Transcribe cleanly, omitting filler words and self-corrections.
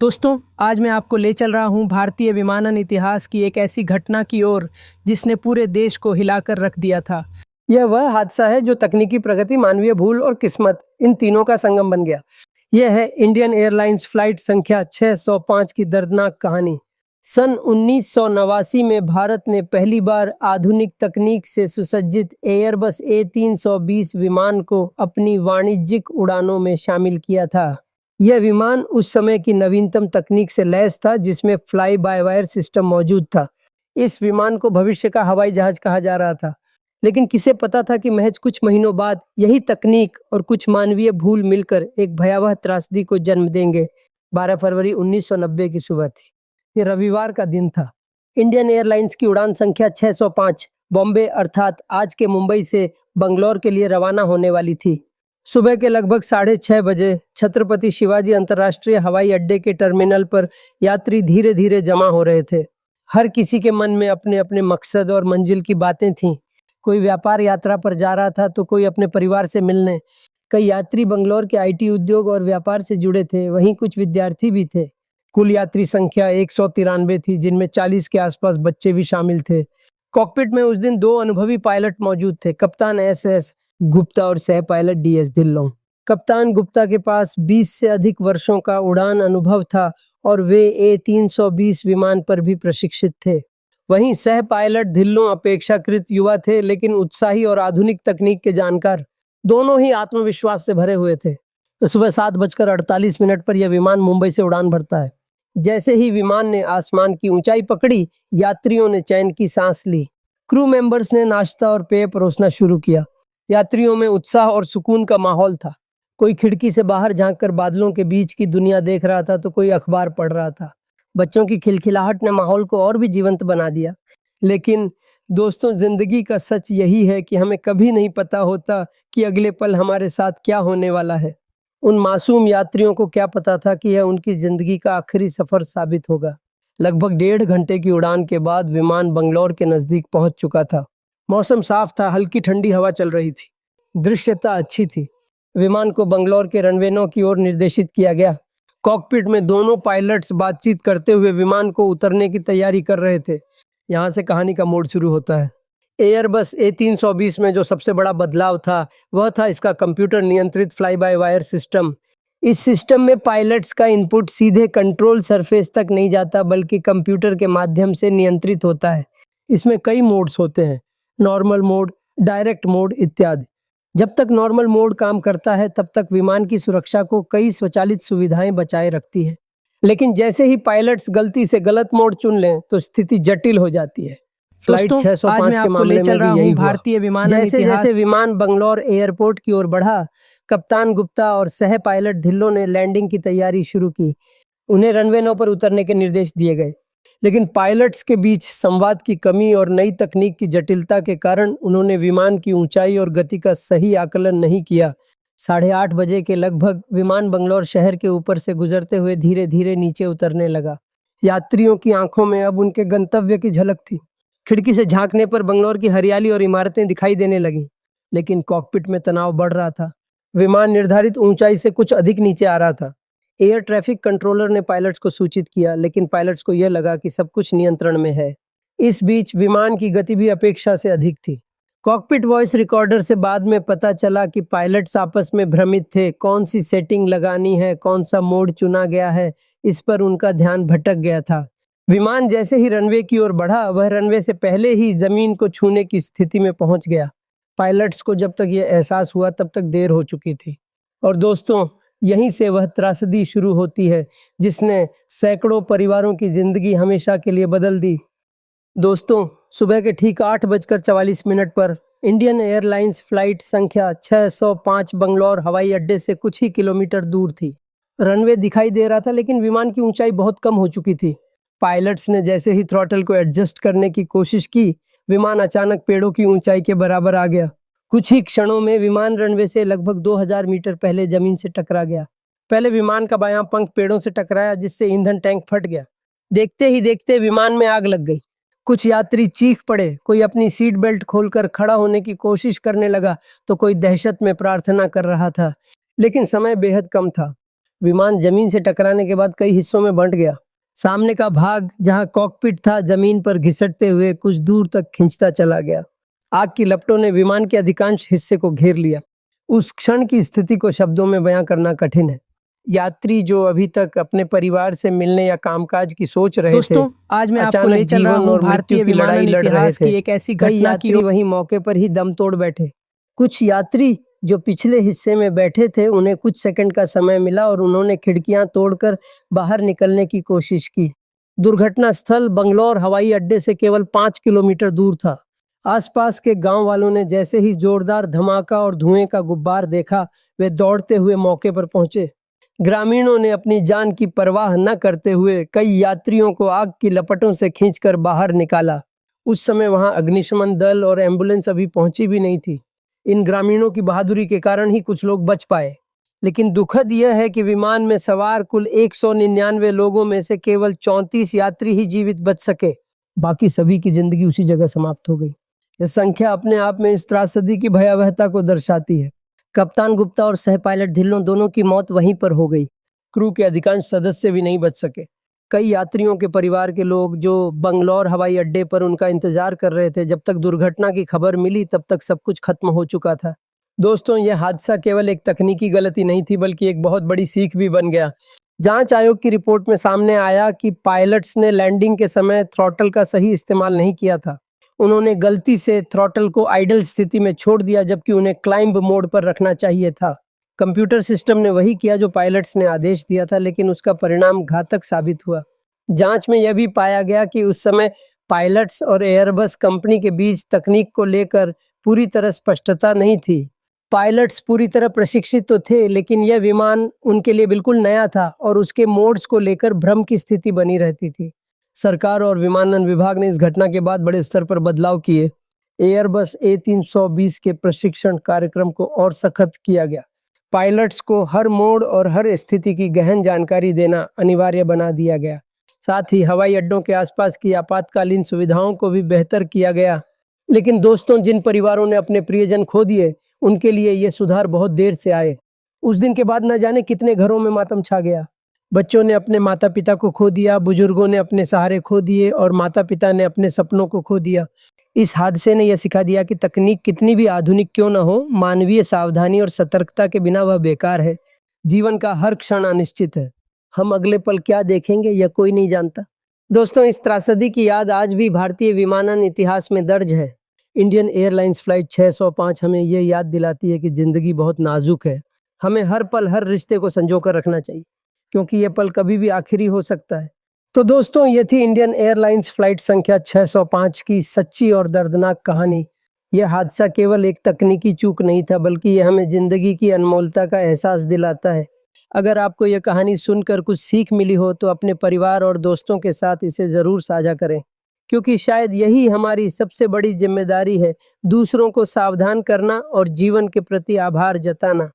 दोस्तों, आज मैं आपको ले चल रहा हूँ भारतीय विमानन इतिहास की एक ऐसी घटना की ओर जिसने पूरे देश को हिलाकर रख दिया था। यह वह हादसा है जो तकनीकी प्रगति, मानवीय भूल और किस्मत, इन तीनों का संगम बन गया। यह है इंडियन एयरलाइंस फ्लाइट संख्या 605 की दर्दनाक कहानी। सन 1989 में भारत ने पहली बार आधुनिक तकनीक से सुसज्जित एयरबस A320 विमान को अपनी वाणिज्यिक उड़ानों में शामिल किया था। यह विमान उस समय की नवीनतम तकनीक से लैस था, जिसमें फ्लाई बाय वायर सिस्टम मौजूद था। इस विमान को भविष्य का हवाई जहाज कहा जा रहा था, लेकिन किसे पता था कि महज कुछ महीनों बाद यही तकनीक और कुछ मानवीय भूल मिलकर एक भयावह त्रासदी को जन्म देंगे। 12 फरवरी 1990 की सुबह थी। ये रविवार का दिन था। इंडियन एयरलाइंस की उड़ान संख्या 605 बॉम्बे अर्थात आज के मुंबई से बंगलौर के लिए रवाना होने वाली थी। सुबह के लगभग 6:30 बजे छत्रपति शिवाजी अंतर्राष्ट्रीय हवाई अड्डे के टर्मिनल पर यात्री धीरे धीरे जमा हो रहे थे। हर किसी के मन में अपने अपने मकसद और मंजिल की बातें थीं। कोई व्यापार यात्रा पर जा रहा था तो कोई अपने परिवार से मिलने। कई यात्री बंगलौर के IT उद्योग और व्यापार से जुड़े थे, वहीं कुछ विद्यार्थी भी थे। कुल यात्री संख्या 193 थी, जिनमें 40 के आसपास बच्चे भी शामिल थे। कॉकपिट में उस दिन 2 अनुभवी पायलट मौजूद थे, कप्तान SS गुप्ता और सह पायलट DS ढिल्लों। कप्तान गुप्ता के पास 20 से अधिक वर्षों का उड़ान अनुभव था और वे A320 विमान पर भी प्रशिक्षित थे। वहीं सह पायलट ढिल्लों अपेक्षाकृत युवा थे, लेकिन उत्साही और आधुनिक तकनीक के जानकार। दोनों ही आत्मविश्वास से भरे हुए थे। तो सुबह 7:48 पर यह विमान मुंबई से उड़ान भरता है। जैसे ही विमान ने आसमान की ऊंचाई पकड़ी, यात्रियों ने चैन की सांस ली। क्रू मेंबर्स ने नाश्ता और पेय परोसना शुरू किया। यात्रियों में उत्साह और सुकून का माहौल था। कोई खिड़की से बाहर झांककर बादलों के बीच की दुनिया देख रहा था तो कोई अखबार पढ़ रहा था। बच्चों की खिलखिलाहट ने माहौल को और भी जीवंत बना दिया। लेकिन दोस्तों, जिंदगी का सच यही है कि हमें कभी नहीं पता होता कि अगले पल हमारे साथ क्या होने वाला है। उन मासूम यात्रियों को क्या पता था कि यह उनकी जिंदगी का आखिरी सफर साबित होगा। लगभग 1.5 घंटे की उड़ान के बाद विमान बंगलौर के नजदीक पहुंच चुका था। मौसम साफ था, हल्की ठंडी हवा चल रही थी। दृश्यता अच्छी थी। विमान को बंगलौर के रनवे 9 की ओर निर्देशित किया गया। कॉकपिट में दोनों पायलट्स बातचीत करते हुए विमान को उतरने की तैयारी कर रहे थे। यहाँ से कहानी का मोड़ शुरू होता है। एयरबस A320 में जो सबसे बड़ा बदलाव था, वह था इसका कंप्यूटर नियंत्रित फ्लाई बाय वायर सिस्टम। इस सिस्टम में पायलट्स का इनपुट सीधे कंट्रोल सरफेस तक नहीं जाता, बल्कि कंप्यूटर के माध्यम से नियंत्रित होता है। इसमें कई मोड्स होते हैं, नॉर्मल मोड, डायरेक्ट मोड इत्यादि। जब तक नॉर्मल मोड काम करता है, तब तक विमान की सुरक्षा को कई स्वचालित सुविधाएं बचाए रखती है। लेकिन जैसे ही पायलट्स गलती से गलत मोड चुन लें, तो स्थिति जटिल हो जाती है। फ्लाइट 605 के मामले में भी यही हुआ। भारतीय विमानन जैसे जैसे विमान बंगलौर एयरपोर्ट की ओर बढ़ा, कप्तान गुप्ता और सह पायलट ढिल्लों ने लैंडिंग की तैयारी शुरू की। उन्हें रनवे 9 पर उतरने के निर्देश दिए गए, लेकिन पायलट्स के बीच संवाद की कमी और नई तकनीक की जटिलता के कारण उन्होंने विमान की ऊंचाई और गति का सही आकलन नहीं किया। 8:30 बजे के लगभग विमान बंगलौर शहर के ऊपर से गुजरते हुए धीरे धीरे नीचे उतरने लगा। यात्रियों की आंखों में अब उनके गंतव्य की झलक थी। खिड़की से झांकने पर बंगलौर की हरियाली और इमारतें दिखाई देने लगीं, लेकिन कॉकपिट में तनाव बढ़ रहा था। विमान निर्धारित ऊंचाई से कुछ अधिक नीचे आ रहा था। एयर ट्रैफिक कंट्रोलर ने पायलट्स को सूचित किया, लेकिन पायलट्स को यह लगा कि सब कुछ नियंत्रण में है। इस बीच विमान की गति भी अपेक्षा से अधिक थी। कॉकपिट वॉइस रिकॉर्डर से बाद में पता चला कि पायलट्स आपस में भ्रमित थे। कौन सी सेटिंग लगानी है, कौन सा मोड चुना गया है, इस पर उनका ध्यान भटक गया था। विमान जैसे ही रनवे की ओर बढ़ा, वह रनवे से पहले ही जमीन को छूने की स्थिति में पहुंच गया। पायलट्स को जब तक यह एहसास हुआ, तब तक देर हो चुकी थी। और दोस्तों, यहीं से वह त्रासदी शुरू होती है जिसने सैकड़ों परिवारों की जिंदगी हमेशा के लिए बदल दी। दोस्तों, सुबह के ठीक 8:44 पर इंडियन एयरलाइंस फ्लाइट संख्या 605 बंगलौर हवाई अड्डे से कुछ ही किलोमीटर दूर थी। रनवे दिखाई दे रहा था, लेकिन विमान की ऊंचाई बहुत कम हो चुकी थी। पायलट्स ने जैसे ही थ्रॉटल को एडजस्ट करने की कोशिश की, विमान अचानक पेड़ों की ऊंचाई के बराबर आ गया। कुछ ही क्षणों में विमान रनवे से लगभग 2000 मीटर पहले जमीन से टकरा गया। पहले विमान का बायां पंख पेड़ों से टकराया, जिससे ईंधन टैंक फट गया। देखते ही देखते विमान में आग लग गई। कुछ यात्री चीख पड़े, कोई अपनी सीट बेल्ट खोलकर खड़ा होने की कोशिश करने लगा, तो कोई दहशत में प्रार्थना कर रहा था। लेकिन समय बेहद कम था। विमान जमीन से टकराने के बाद कई हिस्सों में बंट गया। सामने का भाग जहां कॉकपिट था जमीन पर घिसटते हुए कुछ दूर तक खिंचता चला गया। आग की लपटों ने विमान के अधिकांश हिस्से को घेर लिया। उस क्षण की स्थिति को शब्दों में बयां करना कठिन है। यात्री जो अभी तक अपने परिवार से मिलने या कामकाज की सोच रहे थे, दोस्तों, आज मैं आपको अचानक ले चल रहा जीवन हूँ और भारतीय मृत्यु की लड़ाई विमानन लड़ रहे इतिहास थे। की एक ऐसी कई घटना की यात्री वहीं मौके पर ही दम तोड़ बैठे। कुछ यात्री जो पिछले हिस्से में बैठे थे, उन्हें कुछ सेकंड का समय मिला और उन्होंने खिड़कियां तोड़कर बाहर निकलने की कोशिश की। दुर्घटना स्थल बंगलौर हवाई अड्डे से केवल 5 किलोमीटर दूर था। आसपास के गांव वालों ने जैसे ही जोरदार धमाका और धुएं का गुब्बार देखा, वे दौड़ते हुए मौके पर पहुंचे। ग्रामीणों ने अपनी जान की परवाह न करते हुए कई यात्रियों को आग की लपटों से खींचकर बाहर निकाला। उस समय वहां अग्निशमन दल और एम्बुलेंस अभी पहुंची भी नहीं थी। इन ग्रामीणों की बहादुरी के कारण ही कुछ लोग बच पाए। लेकिन दुखद यह है कि विमान में सवार कुल 199 लोगों में से केवल 34 यात्री ही जीवित बच सके। बाकी सभी की जिंदगी उसी जगह समाप्त हो गई। यह संख्या अपने आप में इस त्रासदी की भयावहता को दर्शाती है। कप्तान गुप्ता और सह पायलट ढिल्लों दोनों की मौत वहीं पर हो गई। क्रू के अधिकांश सदस्य भी नहीं बच सके। कई यात्रियों के परिवार के लोग जो बंगलौर हवाई अड्डे पर उनका इंतजार कर रहे थे, जब तक दुर्घटना की खबर मिली तब तक सब कुछ खत्म हो चुका था। दोस्तों, यह हादसा केवल एक तकनीकी गलती नहीं थी, बल्कि एक बहुत बड़ी सीख भी बन गया। जांच आयोग की रिपोर्ट में सामने आया कि पायलट्स ने लैंडिंग के समय थ्रॉटल का सही इस्तेमाल नहीं किया था। उन्होंने गलती से थ्रॉटल को आइडल स्थिति में छोड़ दिया, जबकि उन्हें क्लाइंब मोड पर रखना चाहिए था। कंप्यूटर सिस्टम ने वही किया जो पायलट्स ने आदेश दिया था, लेकिन उसका परिणाम घातक साबित हुआ। जांच में यह भी पाया गया कि उस समय पायलट्स और एयरबस कंपनी के बीच तकनीक को लेकर पूरी तरह स्पष्टता नहीं थी। पायलट्स पूरी तरह प्रशिक्षित तो थे, लेकिन यह विमान उनके लिए बिल्कुल नया था और उसके मोड्स को लेकर भ्रम की स्थिति बनी रहती थी। सरकार और विमानन विभाग ने इस घटना के बाद बड़े स्तर पर बदलाव किए। एयरबस A320 के प्रशिक्षण कार्यक्रम को और सख्त किया गया। पायलट्स को हर मोड और हर स्थिति की गहन जानकारी देना अनिवार्य बना दिया गया। साथ ही हवाई अड्डों के आसपास की आपातकालीन सुविधाओं को भी बेहतर किया गया। लेकिन दोस्तों, जिन परिवारों ने अपने प्रियजन खो दिए, उनके लिए ये सुधार बहुत देर से आए। उस दिन के बाद न जाने कितने घरों में मातम छा गया। बच्चों ने अपने माता पिता को खो दिया, बुजुर्गों ने अपने सहारे खो दिए और माता पिता ने अपने सपनों को खो दिया। इस हादसे ने यह सिखा दिया कि तकनीक कितनी भी आधुनिक क्यों न हो, मानवीय सावधानी और सतर्कता के बिना वह बेकार है। जीवन का हर क्षण अनिश्चित है। हम अगले पल क्या देखेंगे यह कोई नहीं जानता। दोस्तों, इस त्रासदी की याद आज भी भारतीय विमानन इतिहास में दर्ज है। इंडियन एयरलाइंस फ्लाइट 605 हमें यह याद दिलाती है कि जिंदगी बहुत नाजुक है। हमें हर पल हर रिश्ते को संजो कर रखना चाहिए, क्योंकि यह पल कभी भी आखिरी हो सकता है। तो दोस्तों, ये थी इंडियन एयरलाइंस फ्लाइट संख्या 605 की सच्ची और दर्दनाक कहानी। यह हादसा केवल एक तकनीकी चूक नहीं था, बल्कि यह हमें जिंदगी की अनमोलता का एहसास दिलाता है। अगर आपको यह कहानी सुनकर कुछ सीख मिली हो तो अपने परिवार और दोस्तों के साथ इसे ज़रूर साझा करें, क्योंकि शायद यही हमारी सबसे बड़ी जिम्मेदारी है, दूसरों को सावधान करना और जीवन के प्रति आभार जताना।